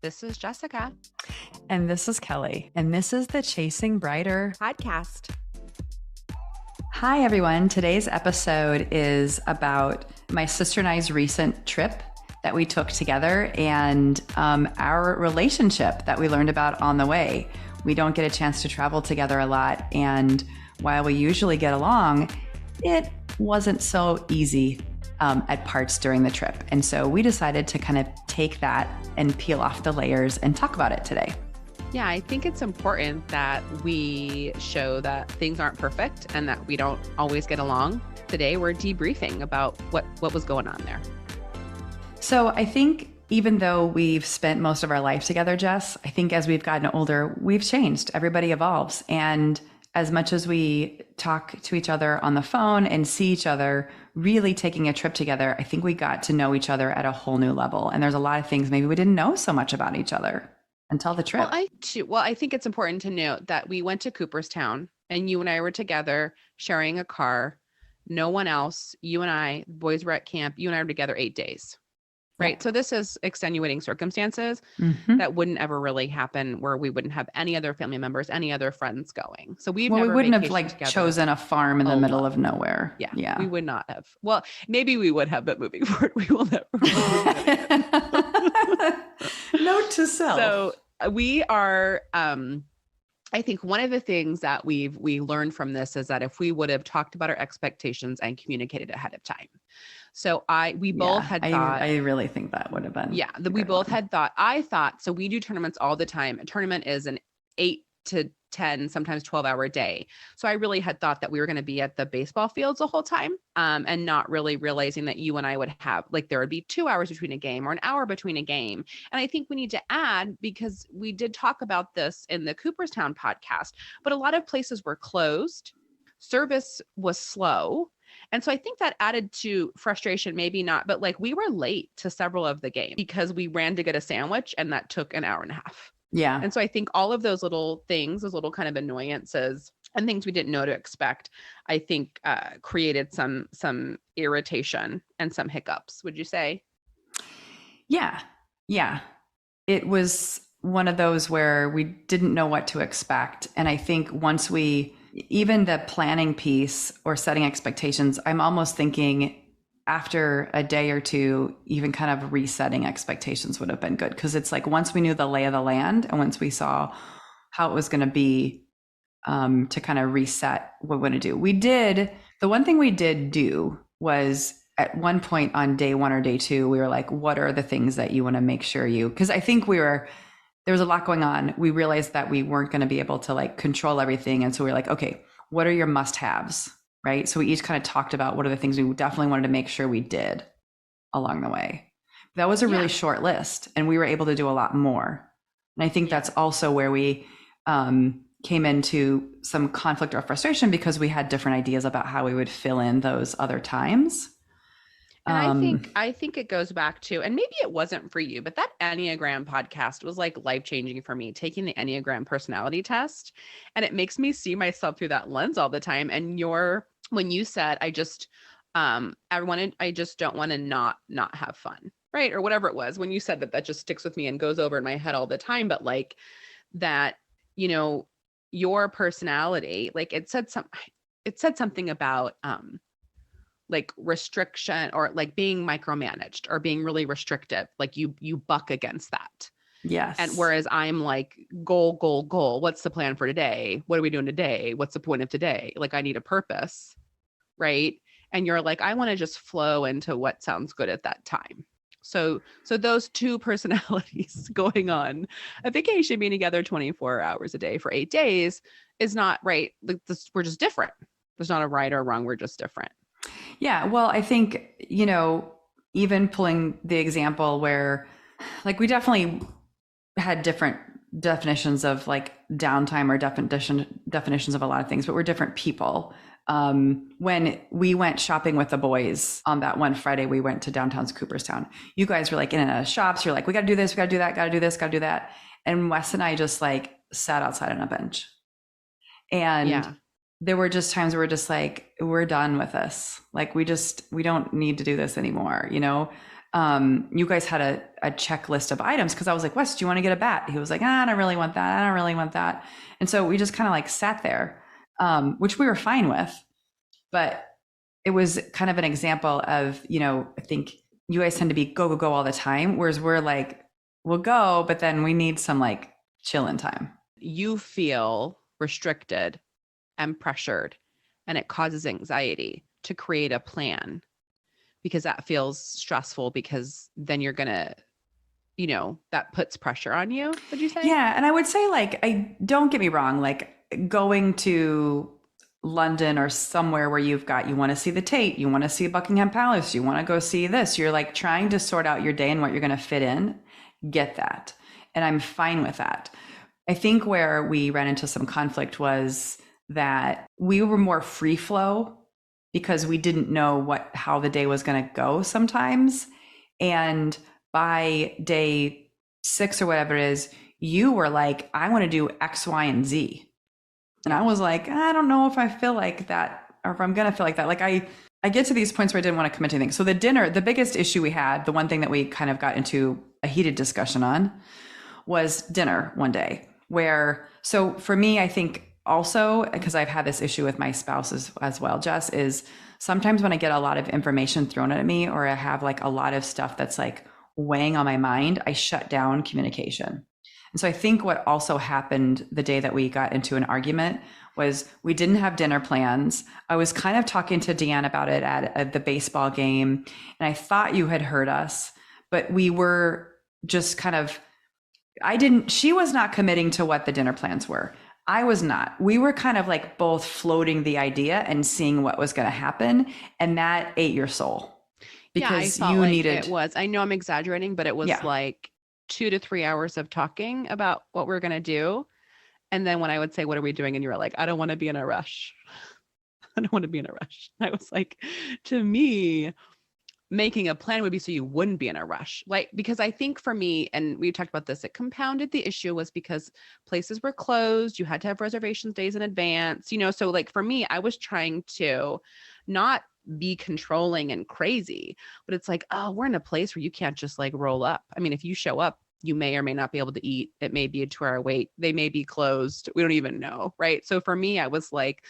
This is Jessica And this is Kelly. And this is the Chasing Brighter podcast. Hi, everyone. Today's episode is about my sister and I's recent trip that we took together and our relationship that we learned about on the way. We don't get a chance to travel together a lot. And while we usually get along, it wasn't so easy at parts during the trip. And so we decided to kind of take that and peel off the layers and talk about it today. Yeah, I think it's important that we show that things aren't perfect and that we don't always get along. Today, we're debriefing about what was going on there. So I think even though we've spent most of our life together, Jess, I think as we've gotten older, we've changed. Everybody evolves. And as much as we talk to each other on the phone and see each other, really taking a trip together, I think we got to know each other at a whole new level. And there's a lot of things maybe we didn't know so much about each other until the trip. I think it's important to note that we went to Cooperstown and you and I were together sharing a car. No one else, you and I, boys were at camp. You and I were together 8 days. Right. Yeah. So this is extenuating circumstances that wouldn't ever really happen where we wouldn't have any other family members, any other friends going. So we wouldn't have chosen a farm in the middle of nowhere. Yeah. We would not have. Well, maybe we would have, but moving forward, we will never. Note to self. So we are, I think one of the things that we learned from this is that if we would have talked about our expectations and communicated ahead of time. So we both had thought. I really think that would have been. Yeah, we both had thought. I thought, so we do tournaments all the time. A tournament is an 8 to 10, sometimes 12-hour day. So I really had thought that we were going to be at the baseball fields the whole time, and not really realizing that you and I would have, like, there would be 2 hours between a game or an hour between a game. And I think we need to add, because we did talk about this in the Cooperstown podcast, but a lot of places were closed. Service was slow. And so I think that added to frustration, maybe not, but like we were late to several of the games because we ran to get a sandwich and that took an hour and a half. Yeah. And so I think all of those little things, those little kind of annoyances and things we didn't know to expect, I think created some irritation and some hiccups, would you say? Yeah. Yeah. It was one of those where we didn't know what to expect. And I think once even the planning piece or setting expectations, I'm almost thinking after a day or two, even kind of resetting expectations would have been good. Because it's like once we knew the lay of the land and once we saw how it was going to be, to kind of reset what we're going to do. The one thing we did do was at one point on day one or day two, we were like, what are the things that you want to make sure because I think there was a lot going on. We realized that we weren't going to be able to like control everything. And so we were like, okay, what are your must-haves, right? So we each kind of talked about what are the things we definitely wanted to make sure we did along the way. That was a really short list and we were able to do a lot more. And I think that's also where we came into some conflict or frustration because we had different ideas about how we would fill in those other times. And I think it goes back to, and maybe it wasn't for you, but that Enneagram podcast was like life-changing for me, taking the Enneagram personality test. And it makes me see myself through that lens all the time. And when you said, I just don't want to not have fun, right? Or whatever it was, when you said that just sticks with me and goes over in my head all the time. But like that, your personality, like it said something about, like restriction or like being micromanaged or being really restrictive, like you buck against that. Yes. And whereas I'm like, goal. What's the plan for today? What are we doing today? What's the point of today? Like I need a purpose. Right. And you're like, I want to just flow into what sounds good at that time. So those two personalities going on a vacation, being together 24 hours a day for 8 days is not right. Like we're just different. There's not a right or wrong. We're just different. Yeah. Well, I think, even pulling the example where like we definitely had different definitions of like downtime or definitions of a lot of things, but we're different people. When we went shopping with the boys on that one Friday, we went to downtown's Cooperstown. You guys were like in and out of shops. You're like, we got to do this, we got to do that, got to do this, got to do that. And Wes and I just like sat outside on a bench. And there were just times where we're just like, we're done with this. Like we don't need to do this anymore, You guys had a checklist of items because I was like, Wes, do you want to get a bat? He was like, I don't really want that. I don't really want that. And so we just kind of like sat there, which we were fine with. But it was kind of an example of, I think you guys tend to be go, go, go all the time. Whereas we're like, we'll go, but then we need some like chill-in time. You feel restricted and pressured, and it causes anxiety to create a plan because that feels stressful, because then you're going to, that puts pressure on you, would you say? Yeah. And I would say, like, don't get me wrong, like going to London or somewhere where you want to see the Tate, you want to see Buckingham Palace, you want to go see this, you're like trying to sort out your day and what you're going to fit in, get that. And I'm fine with that. I think where we ran into some conflict was that we were more free flow because we didn't know how the day was going to go sometimes. And by day 6 or whatever it is, you were like, I want to do X, Y, and Z. And I was like, I don't know if I feel like that, or if I'm going to feel like that. Like I get to these points where I didn't want to commit to anything. So the dinner, the biggest issue we had, the one thing that we kind of got into a heated discussion on, was dinner one day so for me, I think also, because I've had this issue with my spouse as well, Jess, is sometimes when I get a lot of information thrown at me, or I have like a lot of stuff that's like weighing on my mind, I shut down communication. And so I think what also happened the day that we got into an argument was we didn't have dinner plans. I was kind of talking to Deanne about it at the baseball game, and I thought you had heard us, but we were just kind of, she was not committing to what the dinner plans were. I was not. We were kind of like both floating the idea and seeing what was going to happen. And that ate your soul because I know I'm exaggerating, but it was like 2 to 3 hours of talking about what we're going to do. And then when I would say, what are we doing? And you were like, I don't want to be in a rush. I don't want to be in a rush. I was like, to me, making a plan would be so you wouldn't be in a rush. Like, because I think for me, and we talked about this, it compounded the issue was because places were closed. You had to have reservations days in advance, so like for me, I was trying to not be controlling and crazy, but it's like, oh, we're in a place where you can't just like roll up. I mean, if you show up, you may or may not be able to eat. It may be a 2-hour wait. They may be closed. We don't even know. Right. So for me, I was like,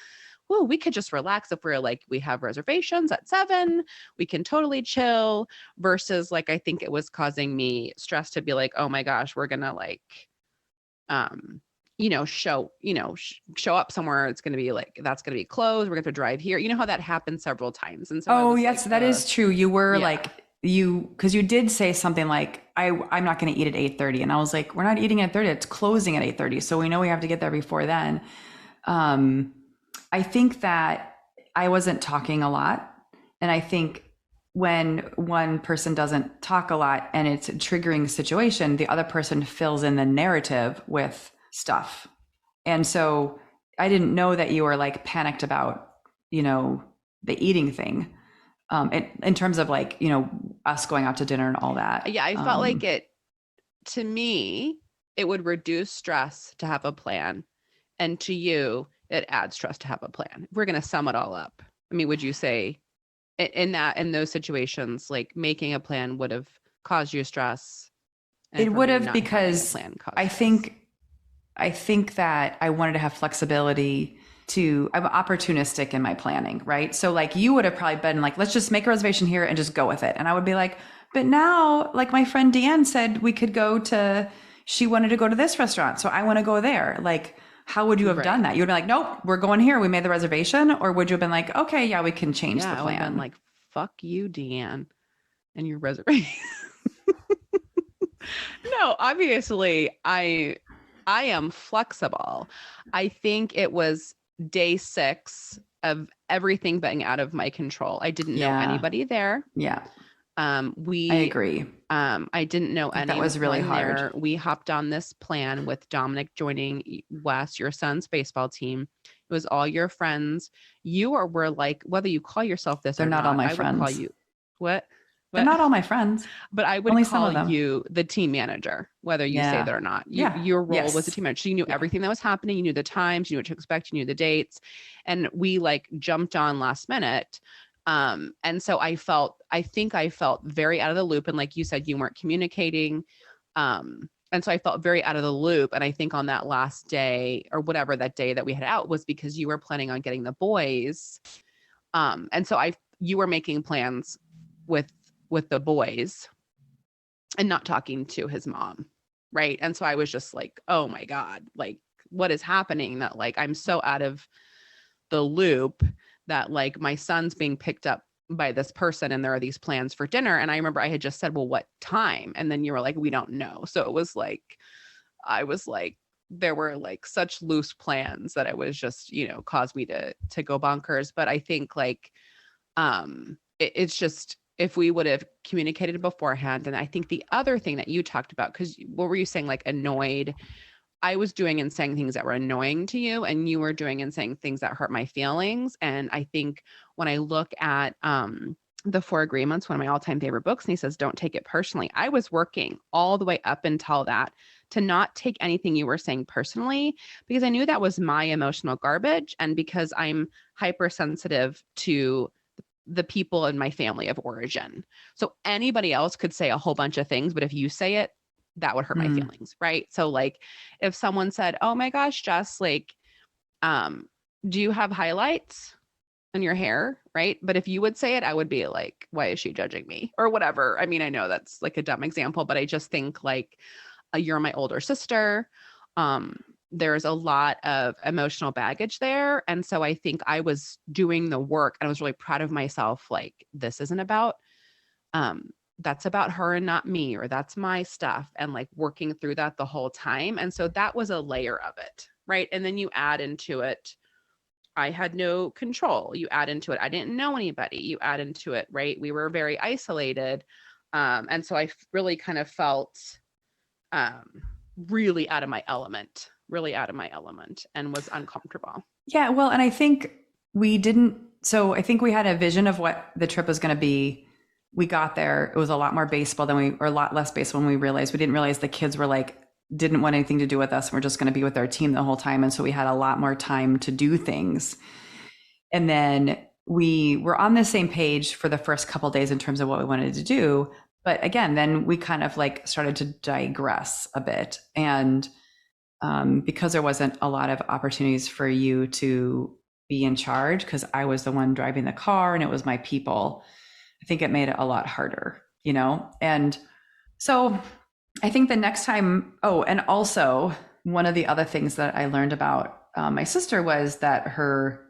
well, we could just relax if we're like, we have reservations at 7, we can totally chill, versus like, I think it was causing me stress to be like, oh my gosh, we're going to like, show up somewhere. It's going to be like, that's going to be closed. We're going to drive here. You know how that happened several times. And so, yes, like, that is true. You were like, because you did say something like, I'm not going to eat at 8:30. And I was like, we're not eating at 8:30. It's closing at 8:30. So we know we have to get there before then. I think that I wasn't talking a lot. And I think when one person doesn't talk a lot and it's a triggering situation, the other person fills in the narrative with stuff. And so I didn't know that you were like panicked about, the eating thing, in terms of like, us going out to dinner and all that. Yeah. I felt like to me, it would reduce stress to have a plan. And to you, it adds stress to have a plan. If we're going to sum it all up, I mean, would you say in those situations, like making a plan would have caused you stress? It would have, because I think that I wanted to have flexibility I'm opportunistic in my planning, right? So like you would have probably been like, let's just make a reservation here and just go with it. And I would be like, but now, like my friend Deanne said, we could she wanted to go to this restaurant, so I want to go there. Like, how would you have done that? You would be like, nope, we're going here. We made the reservation. Or would you have been like, okay, yeah, we can change the plan? I would have been like, fuck you, Deanne, and your reservation. No, obviously I am flexible. I think it was day 6 of everything being out of my control. I didn't know anybody there. Yeah. I agree. I didn't know anyone. That was really hard. There. We hopped on this plan with Dominic joining Wes, your son's baseball team. It was all your friends. You were like, whether you call yourself this They're or not all my I friends. Would call you what? They're not all my friends. But I would call you the team manager, whether you say that or not. Your role was the team manager. So you knew everything that was happening. You knew the times, you knew what to expect, you knew the dates. And we like jumped on last minute. And so I think I felt very out of the loop. And like you said, you weren't communicating. And so I felt very out of the loop. And I think on that last day or whatever that day that we had out was because you were planning on getting the boys. And so you were making plans with the boys and not talking to his mom. Right. And so I was just like, oh my God, like what is happening that like, I'm so out of the loop that like my son's being picked up by this person and there are these plans for dinner. And I remember I had just said, well, what time? And then you were like, we don't know. So it was like, I was like, there were like such loose plans that it was just, caused me to go bonkers. But I think like, it's just, if we would have communicated beforehand. And I think the other thing that you talked about, because what were you saying, like annoyed? I was doing and saying things that were annoying to you, and you were doing and saying things that hurt my feelings. And I think when I look at the Four Agreements, one of my all-time favorite books, and he says, don't take it personally. I was working all the way up until that to not take anything you were saying personally, because I knew that was my emotional garbage. And because I'm hypersensitive to the people in my family of origin. So anybody else could say a whole bunch of things, but if you say it, that would hurt my feelings. Right. So like if someone said, oh my gosh, Jess, like, do you have highlights in your hair? Right. But if you would say it, I would be like, why is she judging me or whatever? I mean, I know that's like a dumb example, but I just think like you're my older sister. There's a lot of emotional baggage there. And so I think I was doing the work and I was really proud of myself. Like this isn't about, that's about her and not me, or that's my stuff, and like working through that the whole time. And so that was a layer of it. Right. And then you add into it, I had no control. You add into it, I didn't know anybody. You add into it, right? We were very isolated. And so I really kind of felt really out of my element, and was uncomfortable. Yeah. Well, and I think I think we had a vision of what the trip was going to be. We got there, it was a lot more baseball or a lot less baseball when we didn't realize the kids were like, didn't want anything to do with us. We're just going to be with our team the whole time. And so we had a lot more time to do things. And then we were on the same page for the first couple of days in terms of what we wanted to do. But again, then we kind of like started to digress a bit. And because there wasn't a lot of opportunities for you to be in charge, because I was the one driving the car and it was my people, I think it made it a lot harder, And so I think the next time, and also one of the other things that I learned about my sister was that her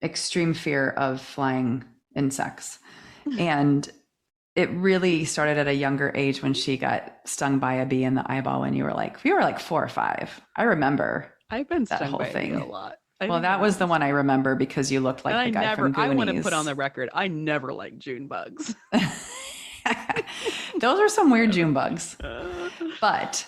extreme fear of flying insects. And it really started at a younger age when she got stung by a bee in the eyeball when you were like 4 or 5. I remember I've been that stung wose by thing a lot. Well, that was the one I remember because you looked like the guy from Goonies. I want to put on the record, I never liked June bugs. Those are some weird June bugs. But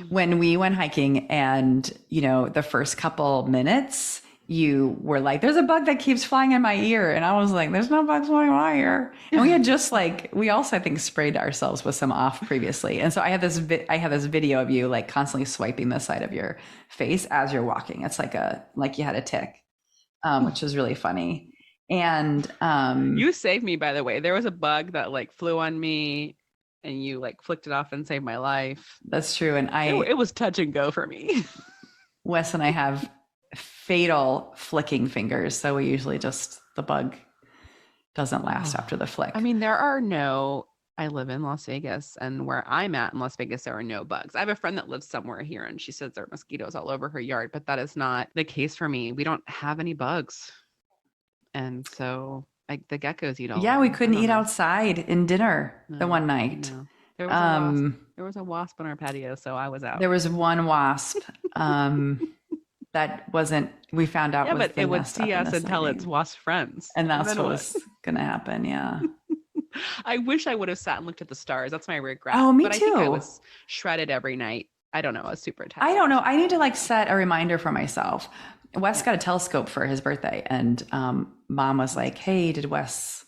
when we went hiking and, the first couple minutes, you were like, there's a bug that keeps flying in my ear. And I was like, there's no bugs flying in my ear. And we had just we also, I think, sprayed ourselves with some off previously. And so I have this video of you like constantly swiping the side of your face as you're walking. It's like you had a tick, which was really funny. And you saved me, by the way. There was a bug that like flew on me and you like flicked it off and saved my life. That's true. And it was touch and go for me. Wes and I have fatal flicking fingers. So we usually the bug doesn't last after the flick. I mean, I live in Las Vegas, and where I'm at in Las Vegas, there are no bugs. I have a friend that lives somewhere here and she says there are mosquitoes all over her yard, but that is not the case for me. We don't have any bugs. And so like the geckos eat all. Yeah, we couldn't eat outside in dinner the one night. There was a wasp. There was a wasp on our patio, so I was out. There was one wasp. That wasn't, we found out. Yeah, but it would see us and tell its wasp friends. And that's what was going to happen. Yeah. I wish I would have sat and looked at the stars. That's my regret. Oh, me too. I think I was shredded every night. I don't know. I was super tired. I don't know. I need to set a reminder for myself. Wes got a telescope for his birthday, and Mom was like, hey, did Wes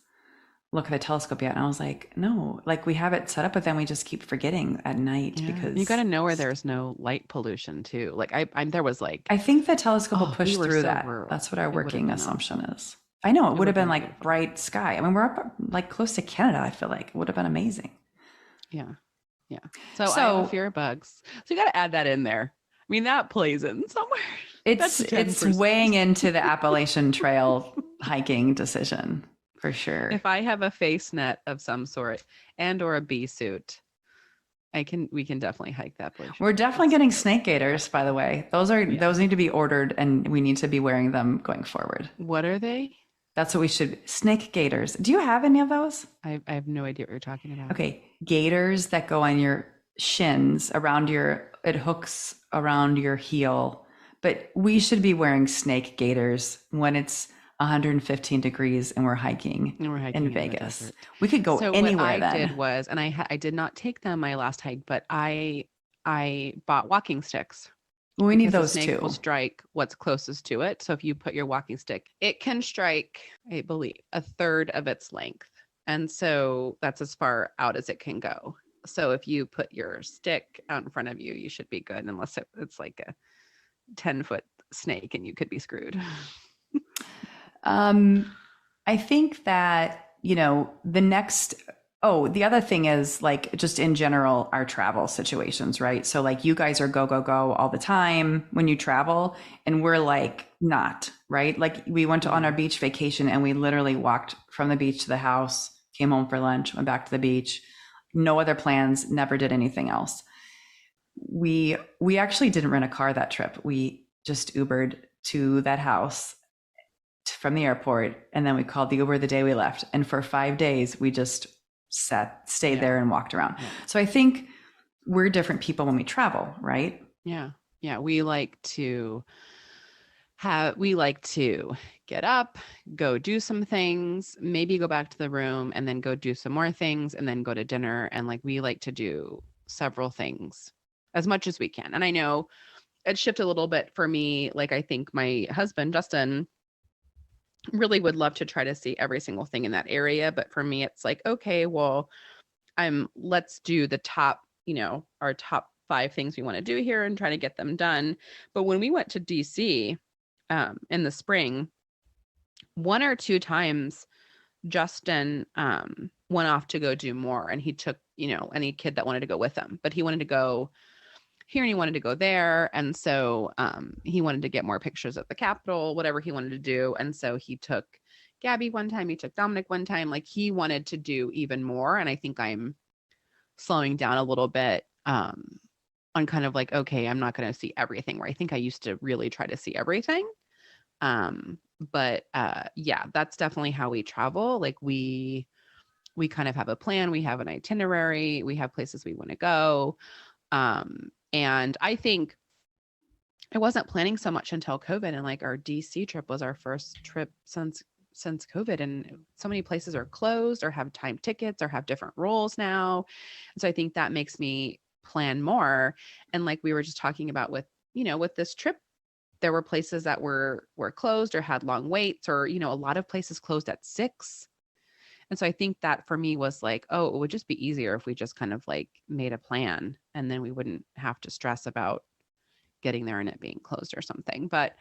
look at the telescope yet? And I was like, no, we have it set up, but then we just keep forgetting at night because you got to know where there's no light pollution too. There was I think the telescope will push through that. That's what our working assumption is. I know it would have been like beautiful. bright sky. I mean, we're up like close to Canada. I feel like it would have been amazing. Yeah. Yeah. So I have a So fear of bugs. So you got to add that in there. I mean, that plays in somewhere. That's it's 10%. weighing into the Appalachian Trail hiking decision for sure. If I have a face net of some sort and or a bee suit, we can definitely hike that glacier. We're definitely getting snake gaiters, by the way. Those need to be ordered and we need to be wearing them going forward. What are they? That's what we should. Snake gaiters. Do you have any of those? I have no idea what you're talking about. Okay. Gaiters that go on your shins it hooks around your heel. But we should be wearing snake gaiters when it's 115 degrees and we're hiking in Vegas. We could go anywhere then. What I did was, and I did not take them my last hike, but I bought walking sticks. We need those the snake too. Will strike what's closest to it. So if you put your walking stick, it can strike, I believe, a third of its length. And so that's as far out as it can go. So if you put your stick out in front of you, you should be good, unless it's like a 10-foot snake and you could be screwed. I think that, the other thing is like just in general, our travel situations, right? So like you guys are go, go, go all the time when you travel and we're like not, right? Like we went on our beach vacation and we literally walked from the beach to the house, came home for lunch, went back to the beach, no other plans, never did anything else. We actually didn't rent a car that trip. We just Ubered to that house from the airport. And then we called the Uber the day we left. And for 5 days, we just stayed there and walked around. Yeah. So I think we're different people when we travel, right? Yeah. Yeah. We like to get up, go do some things, maybe go back to the room and then go do some more things and then go to dinner. And like, we like to do several things as much as we can. And I know it shifted a little bit for me. Like, I think my husband, Justin, really would love to try to see every single thing in that area. But for me, it's like, okay, well, let's do the top, our top 5 things we want to do here and try to get them done. But when we went to DC in the spring, 1 or 2 times, Justin went off to go do more. And he took, any kid that wanted to go with him, but he wanted to go here and he wanted to go there. And so he wanted to get more pictures of the Capitol, whatever he wanted to do. And so he took Gabby one time, he took Dominic one time, like he wanted to do even more. And I think I'm slowing down a little bit on kind of like, okay, I'm not going to see everything, where I think I used to really try to see everything. But yeah, that's definitely how we travel. Like we kind of have a plan. We have an itinerary. We have places we want to go. And I think I wasn't planning so much until COVID, and like our DC trip was our first trip since COVID, and so many places are closed or have time tickets or have different rules now. And so I think that makes me plan more. And like we were just talking about with this trip, there were places that were closed or had long waits, or, a lot of places closed at 6. And so I think that for me was like, oh, it would just be easier if we just kind of like made a plan, and then we wouldn't have to stress about getting there and it being closed or something. But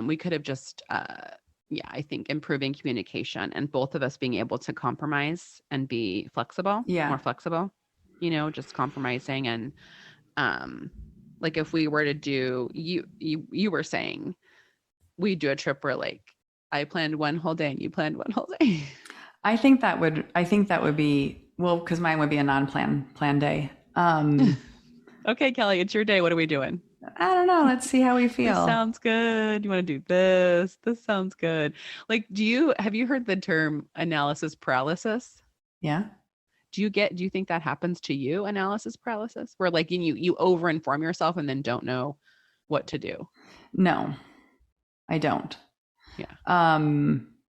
we could have just, I think improving communication and both of us being able to compromise and be flexible, more flexible, just compromising. And like if we were to do, you were saying we do a trip where like I planned one whole day and you planned one whole day. I think that would be, well, because mine would be a non-plan day. Okay, Kelly, it's your day. What are we doing? I don't know. Let's see how we feel. This sounds good. You want to do this? This sounds good. Like, have you heard the term analysis paralysis? Yeah. Do you think that happens to you, analysis paralysis, where like you overinform yourself and then don't know what to do? No, I don't. Yeah.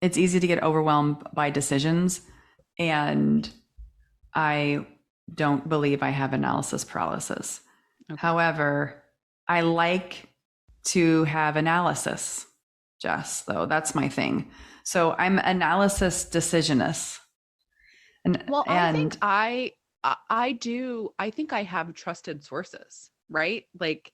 It's easy to get overwhelmed by decisions, and I don't believe I have analysis paralysis. Okay. However, I like to have analysis, Jess, though. That's my thing. So I'm analysis decisionist. I think I think I have trusted sources, right? Like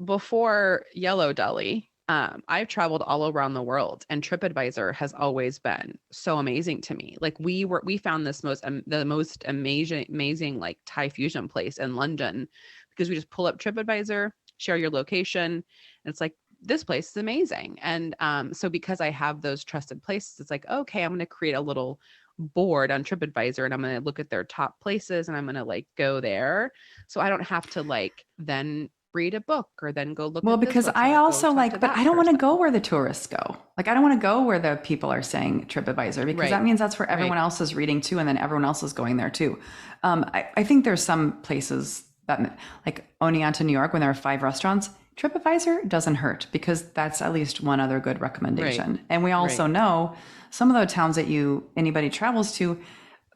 before Yellow Deli, I've traveled all around the world, and TripAdvisor has always been so amazing to me. Like we found this the most amazing like Thai fusion place in London because we just pull up TripAdvisor, share your location, and it's like, this place is amazing. And so because I have those trusted places, it's like, okay, I'm going to create a little board on TripAdvisor and I'm going to look at their top places and I'm going to like go there. So I don't have to like then read a book or then go look Well, at this because I website, go also talk to like, but that I don't want to go person. where the tourists go. Like, I don't want to go where the people are saying TripAdvisor, because that Right. means that's where everyone Right. else is reading too. And then everyone else is going there too. I think there's some places that, like Oneonta, New York, when there are 5 restaurants, TripAdvisor doesn't hurt because that's at least one other good recommendation. Right. And we also Right. know some of the towns that anybody travels to,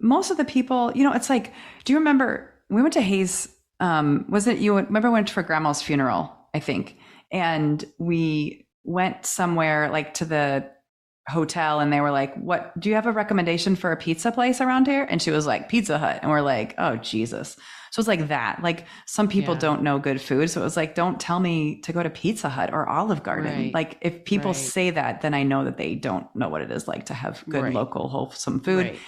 most of the people, it's like, do you remember we went to Hayes? Was it you? Remember, we went for grandma's funeral, I think. And we went somewhere like to the hotel and they were like, what, do you have a recommendation for a pizza place around here? And she was like, Pizza Hut. And we're like, oh, Jesus. So it's like that. Like some people Yeah. don't know good food. So it was like, don't tell me to go to Pizza Hut or Olive Garden. Right. Like if people Right. say that, then I know that they don't know what it is like to have good Right. local, wholesome food. Right.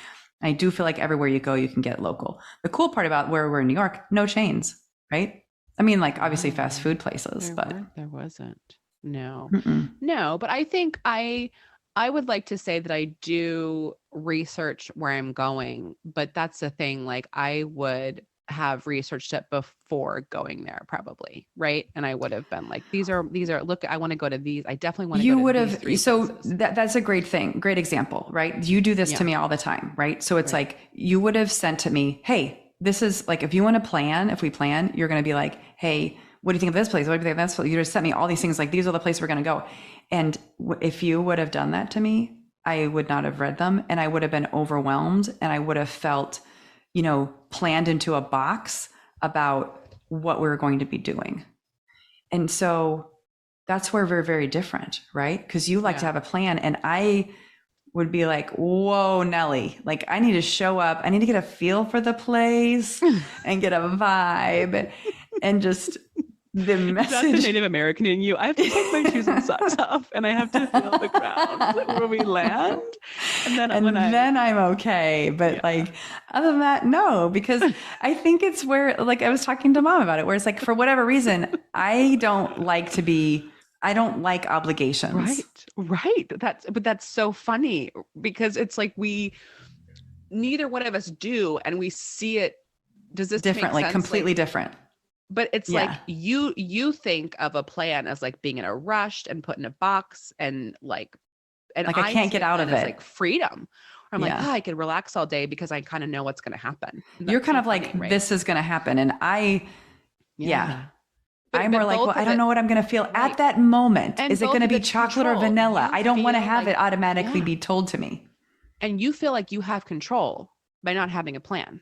I do feel like everywhere you go, you can get local. The cool part about where we're in New York, no chains, right? I mean, like obviously fast food places, but There wasn't. No. mm-mm. No, but I think I would like to say that I do research where I'm going, but that's the thing. Like I would have researched it before going there probably, right? And I would have been like, these are look, I want to go to these. I definitely want to You go would to these have, 3 so places. that's a great thing, great example, right? You do this to me all the time, right? So it's Right. like you would have sent to me, hey, this is like, if you want to plan, if we plan, you're going to be like, hey, what do you think of this place? What do you think of this place? You just sent me all these things, like these are the places we're going to go. And if you would have done that to me, I would not have read them and I would have been overwhelmed and I would have felt, planned into a box about what we were going to be doing. And so that's where we're very different, right? Because you like to have a plan and I would be like, whoa, Nelly, like I need to show up. I need to get a feel for the place and get a vibe and just the message. That's the Native American in you. I have to take my shoes and socks off and I have to feel the ground where we land. And then I'm okay. But like, other than that, no, because I think it's where, like I was talking to mom about it, where it's like, for whatever reason, I don't like obligations. Right. That's so funny because it's like neither one of us do, and we see it. Does this different, make like sense? completely different. But it's like you think of a plan as like being in a rush and put in a box and like I can't get out of it. Like freedom. I'm like, I could relax all day because I kind of know what's going to happen. You're kind of like, right? This is going to happen. And I'm more like, well, I don't know what I'm going to feel at that moment. Is it going to be chocolate or vanilla? I don't want to have it automatically be told to me. And you feel like you have control by not having a plan.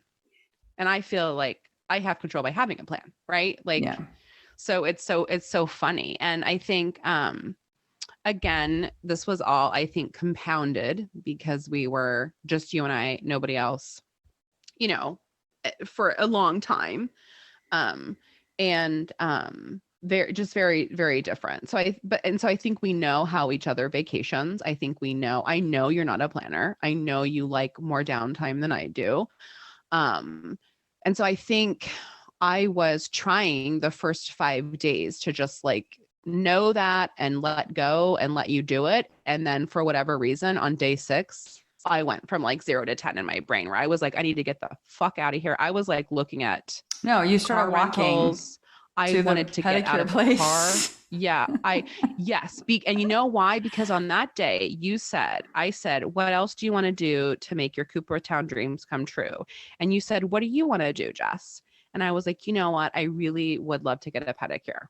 And I feel like I have control by having a plan, right? Like, so it's so funny. And I think, again, this was all, I think, compounded because we were just you and I, nobody else, for a long time. Very, very different. So I think we know how each other vacations. I know you're not a planner. I know you like more downtime than I do. And so I think I was trying the first 5 days to just like know that and let go and let you do it. And then for whatever reason, on day 6, I went from like 0 to 10 in my brain where I was like, I need to get the fuck out of here. I was like looking at you started walking. I wanted to get out of the car. Yeah. And you know why? Because on that day I said, what else do you want to do to make your Cooperstown dreams come true? And you said, what do you want to do, Jess? And I was like, you know what? I really would love to get a pedicure.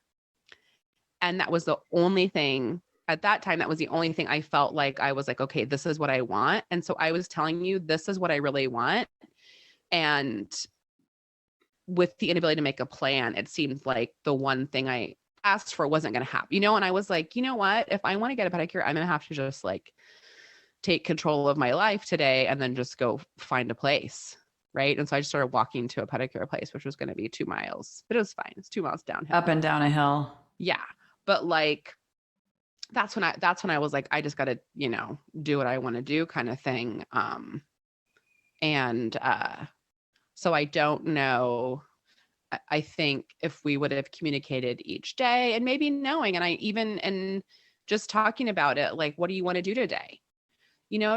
And that was the only thing at that time. That was the only thing I felt like I was like, okay, this is what I want. And so I was telling you, this is what I really want. And with the inability to make a plan, it seemed like the one thing I asked for wasn't going to happen, and I was like, you know what, if I want to get a pedicure, I'm going to have to just like take control of my life today and then just go find a place. Right. And so I just started walking to a pedicure place, which was going to be 2 miles, but it was fine. It's 2 miles downhill. Up and down a hill. Yeah. But like, that's when I was like, I just got to, do what I want to do kind of thing. And so I don't know. I think if we would have communicated each day and maybe knowing, and just talking about it, like, what do you want to do today?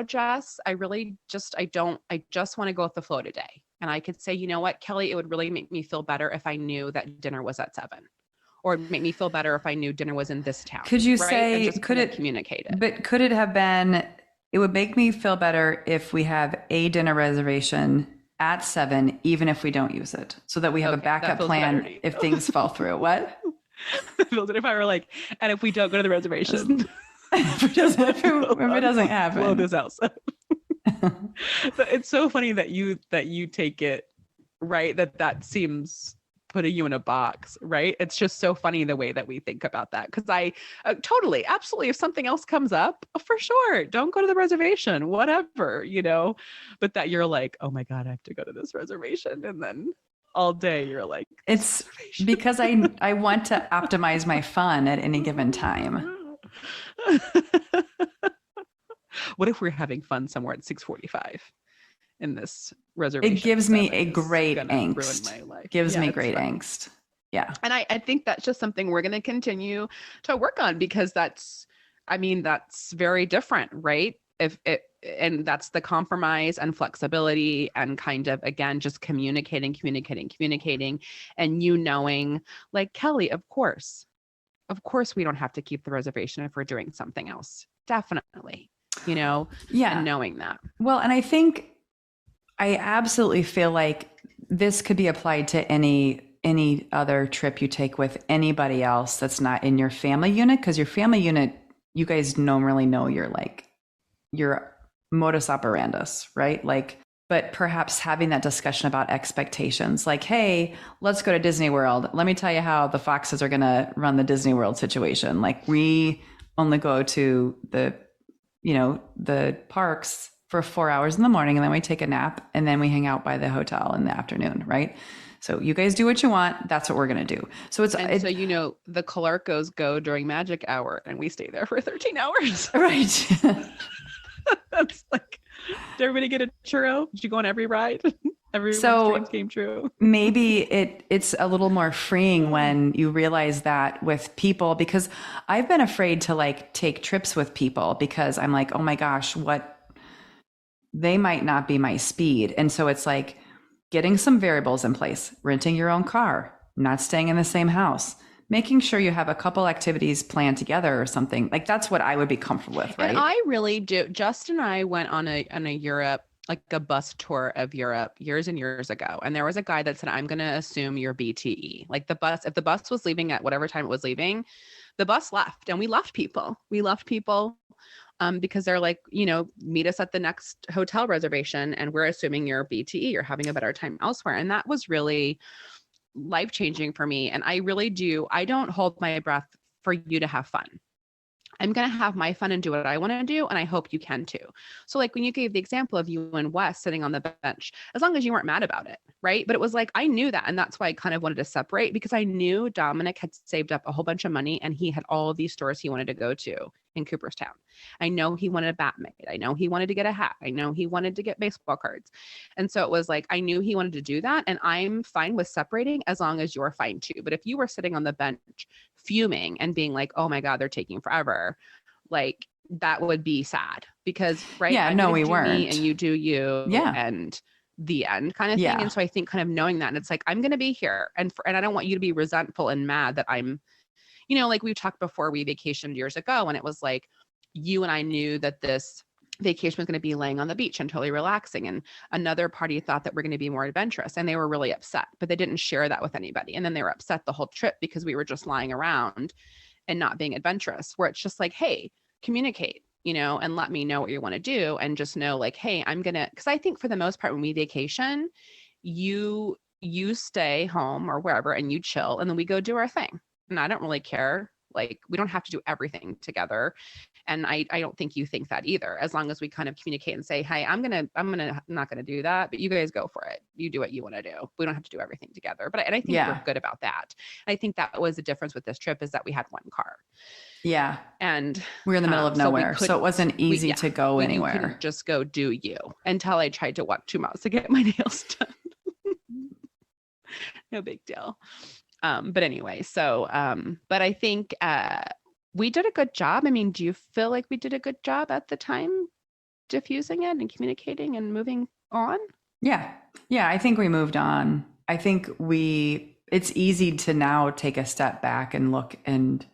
Jess, I just want to go with the flow today. And I could say, you know what, Kelly, it would really make me feel better if I knew that dinner was at 7, or it'd make me feel better if I knew dinner was in this town. Could you right? say, and just communicate it? But could it have been, it would make me feel better if we have a dinner reservation at 7, even if we don't use it, so that we have a backup plan if things fall through. What? If I were like, and if we don't go to the reservation, if it doesn't happen, blow this out. It's so funny that you take it, right? That seems putting you in a box, right? It's just so funny the way that we think about that. Because I totally, absolutely, if something else comes up, for sure, don't go to the reservation, whatever, but that you're like, oh my God, I have to go to this reservation. And then all day you're like, it's because I want to optimize my fun at any given time. What if we're having fun somewhere at 6:45? In this reservation? It gives me a great angst. Ruin my life. Gives me great angst. Yeah. And I think that's just something we're going to continue to work on, because that's very different, right? And that's the compromise and flexibility and kind of, again, just communicating, and knowing, like, Kelly, of course we don't have to keep the reservation if we're doing something else. Definitely, Yeah. And knowing that. Well, and I absolutely feel like this could be applied to any other trip you take with anybody else that's not in your family unit, because your family unit, you guys normally know your modus operandus, right? Like, but perhaps having that discussion about expectations, like, hey, let's go to Disney World. Let me tell you how the Foxes are going to run the Disney World situation. Like, we only go to the parks for 4 hours in the morning, and then we take a nap, and then we hang out by the hotel in the afternoon, right? So you guys do what you want. That's what we're going to do. So the Calarcos go during magic hour, and we stay there for 13 hours. Right. That's like, did everybody get a churro? Did you go on every ride? Everyone's dreams came true. Maybe it's a little more freeing when you realize that with people, because I've been afraid to take trips with people because I'm like, oh my gosh, they might not be my speed. And so it's like getting some variables in place, renting your own car, not staying in the same house, making sure you have a couple activities planned together or something. Like, that's what I would be comfortable with, right? And I really do. Justin and I went on a Europe, like a bus tour of Europe years and years ago. And there was a guy that said, I'm going to assume you're BTE. Like, if the bus was leaving at whatever time it was leaving, the bus left, and we left people. Because they're like, meet us at the next hotel reservation, and we're assuming you're BTE, you're having a better time elsewhere. And that was really life-changing for me. And I don't hold my breath for you to have fun. I'm going to have my fun and do what I want to do. And I hope you can too. So like when you gave the example of you and Wes sitting on the bench, as long as you weren't mad about it, right? But it was like, I knew that. And that's why I kind of wanted to separate, because I knew Dominic had saved up a whole bunch of money and he had all of these stores he wanted to go to in Cooperstown. I know he wanted a bat made. I know he wanted to get a hat. I know he wanted to get baseball cards. And so it was like, I knew he wanted to do that. And I'm fine with separating as long as you're fine too. But if you were sitting on the bench fuming and being like, oh my God, they're taking forever, like that would be sad, because right. Yeah, no, we weren't. And you do you. Yeah. And the end kind of thing. Yeah. And so I think kind of knowing that, and it's like, I'm going to be here. And I don't want you to be resentful and mad that I'm, like we've talked before, we vacationed years ago, and it was like, you and I knew that this vacation was going to be laying on the beach and totally relaxing. And another party thought that we're going to be more adventurous, and they were really upset, but they didn't share that with anybody. And then they were upset the whole trip because we were just lying around and not being adventurous, where it's just like, hey, communicate, and let me know what you want to do. And just know like, hey, because I think for the most part, when we vacation, you stay home or wherever and you chill, and then we go do our thing. And I don't really care Like, we don't have to do everything together. And I don't think you think that either, as long as we kind of communicate and say, hey, I'm not going to do that, but you guys go for it. You do what you want to do. We don't have to do everything together. And I think we're good about that. I think that was the difference with this trip, is that we had one car. Yeah. And we were in the middle of nowhere. So it wasn't easy to go anywhere. You couldn't just go do you, until I tried to walk 2 miles to get my nails done. No big deal. But anyway, so, but I think, we did a good job. I mean, do you feel like we did a good job at the time diffusing it and communicating and moving on? Yeah. Yeah. I think we moved on. I think it's easy to now take a step back and look and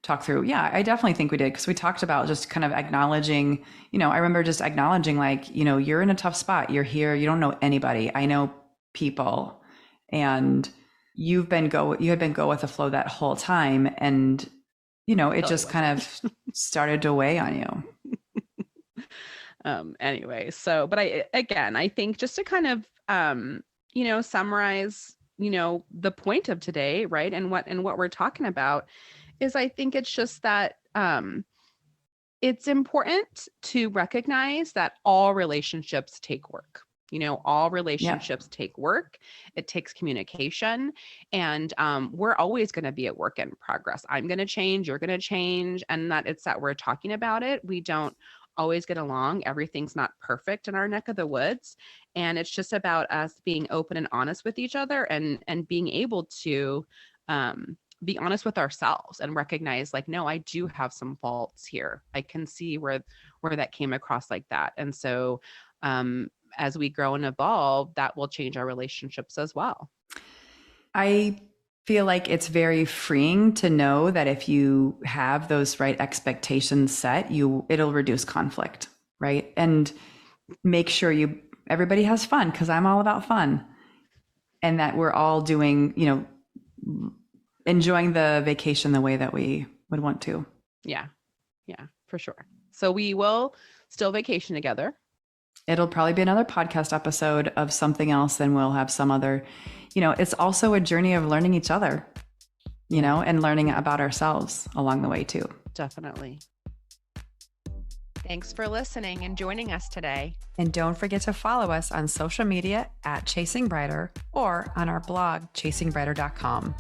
talk through. Yeah, I definitely think we did, because we talked about just kind of acknowledging, I remember just acknowledging, like, you're in a tough spot. You're here. You don't know anybody. I know people, and you had been go with the flow that whole time. And, it just kind of started to weigh on you. Anyway, so, but I think just to kind of, summarize, the point of today, right. And what we're talking about is, I think it's just that, it's important to recognize that all relationships take work. All relationships take work. It takes communication, and we're always going to be a work in progress. I'm going to change, you're going to change, and that it's that we're talking about it. We don't always get along. Everything's not perfect in our neck of the woods, and it's just about us being open and honest with each other, and being able to be honest with ourselves and recognize, like, no, I do have some faults here. I can see where that came across like that, and so as we grow and evolve, that will change our relationships as well. I feel like it's very freeing to know that if you have those right expectations set, it'll reduce conflict, right? And make sure everybody has fun, because I'm all about fun, and that we're all doing, enjoying the vacation the way that we would want to. Yeah, for sure. So we will still vacation together. It'll probably be another podcast episode of something else, and we'll have some other, it's also a journey of learning each other, and learning about ourselves along the way too. Definitely. Thanks for listening and joining us today. And don't forget to follow us on social media @Chasing Brighter, or on our blog, chasingbrighter.com.